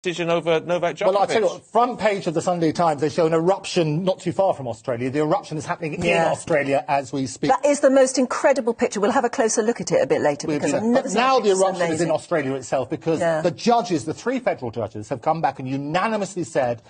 decision over Novak Djokovic. Well, I'll tell you what, front page of the Sunday Times, they show an eruption not too far from Australia. The eruption is happening in Australia as we speak. That is the most incredible picture. We'll have a closer look at it a bit later, because I've never seen now the eruption so is in Australia itself, because the judges, the 3 federal judges, have come back and unanimously said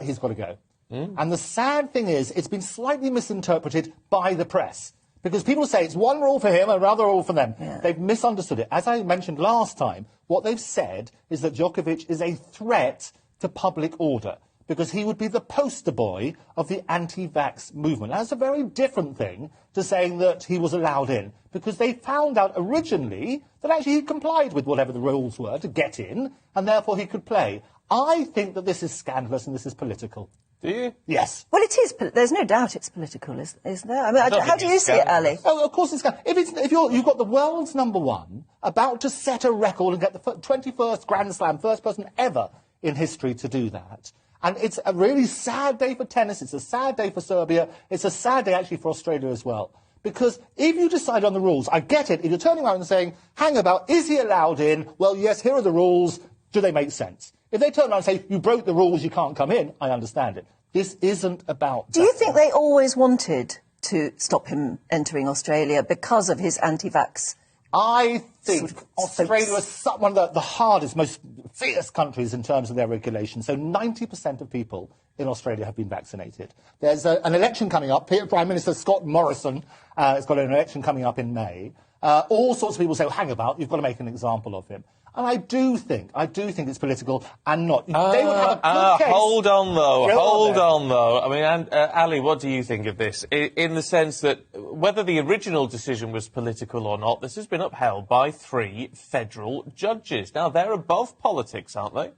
he's got to go. And the sad thing is, it's been slightly misinterpreted by the press. Because people say it's one rule for him and another rule for them. They've misunderstood it. As I mentioned last time, what they've said is that Djokovic is a threat to public order, because he would be the poster boy of the anti-vax movement. That's a very different thing to saying that he was allowed in, because they found out originally that actually he complied with whatever the rules were to get in, and therefore he could play. I think that this is scandalous and this is political. Do you? Yes. Well, it is. There's no doubt it's political, is there? I mean, how do you see it, Ali? Oh, of course it's scandalous. If you've got the world's #1 about to set a record and get the 21st Grand Slam, first person ever in history to do that. And it's a really sad day for tennis. It's a sad day for Serbia. It's a sad day, actually, for Australia as well. Because if you decide on the rules, I get it. If you're turning around and saying, hang about, is he allowed in? Well, yes, here are the rules. Do they make sense? If they turn around and say, you broke the rules, you can't come in, I understand it. This isn't about... Do you think they always wanted to stop him entering Australia because of his anti-vax? I think Australia is one of the hardest, most fierce countries in terms of their regulation. So 90% of people in Australia have been vaccinated. There's an election coming up. Prime Minister Scott Morrison has got an election coming up in May. All sorts of people say, hang about, you've got to make an example of him. And I do think it's political and not. They would have a good case. Hold on, though. I mean, Ali, what do you think of this? In the sense that whether the original decision was political or not, this has been upheld by 3 federal judges. Now, they're above politics, aren't they?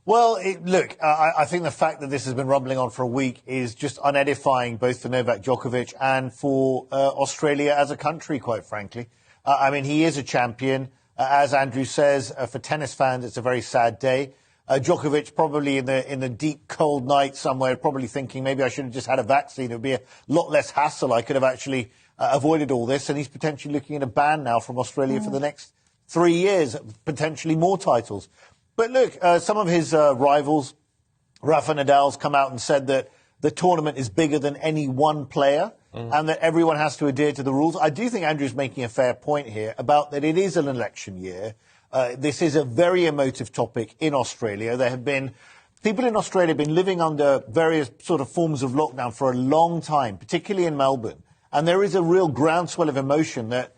Well, look, I think the fact that this has been rumbling on for a week is just unedifying, both for Novak Djokovic and for Australia as a country, quite frankly. I mean, he is a champion. As Andrew says, for tennis fans, it's a very sad day. Djokovic probably in the deep, cold night somewhere, probably thinking maybe I should have just had a vaccine. It would be a lot less hassle. I could have actually avoided all this. And he's potentially looking at a ban now from Australia for the next 3 years, potentially more titles. But look, some of his rivals, Rafa Nadal's come out and said that the tournament is bigger than any one player and that everyone has to adhere to the rules. I do think Andrew's making a fair point here about that it is an election year. This is a very emotive topic in Australia. There have been people in Australia have been living under various sort of forms of lockdown for a long time, particularly in Melbourne. And there is a real groundswell of emotion that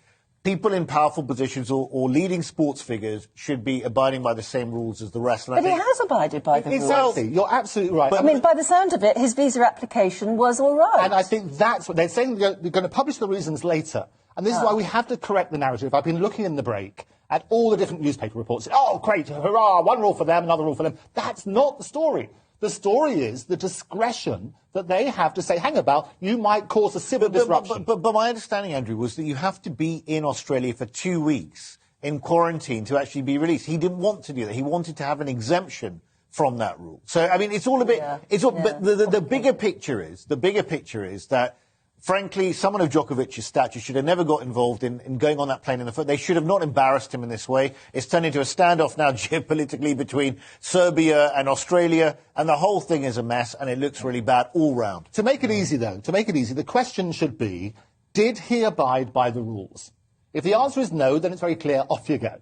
people in powerful positions or leading sports figures should be abiding by the same rules as the rest. But he has abided by the rules. Exactly. You're absolutely right. I mean, by the sound of it, his visa application was all right. And I think that's what they're saying. They're going to publish the reasons later. And this is why we have to correct the narrative. I've been looking in the break at all the different newspaper reports. Oh, great, hurrah, one rule for them, another rule for them. That's not the story. The story is the discretion that they have to say, hang about, you might cause a civil disruption. But my understanding, Andrew, was that you have to be in Australia for 2 weeks in quarantine to actually be released. He didn't want to do that. He wanted to have an exemption from that rule. So, I mean, it's all a bit... But the bigger picture is that, frankly, someone of Djokovic's stature should have never got involved in going on that plane in the first. They should have not embarrassed him in this way. It's turned into a standoff now geopolitically between Serbia and Australia, and the whole thing is a mess, and it looks really bad all round. To make it easy, though, the question should be, did he abide by the rules? If the answer is no, then it's very clear, off you go.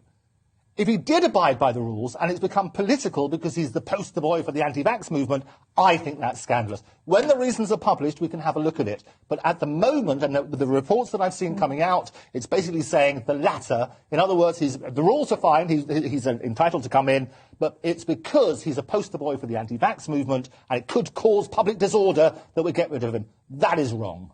If he did abide by the rules and it's become political because he's the poster boy for the anti-vax movement, I think that's scandalous. When the reasons are published, we can have a look at it. But at the moment, and the reports that I've seen coming out, it's basically saying the latter. In other words, the rules are fine, he's entitled to come in, but it's because he's a poster boy for the anti-vax movement and it could cause public disorder that we get rid of him. That is wrong.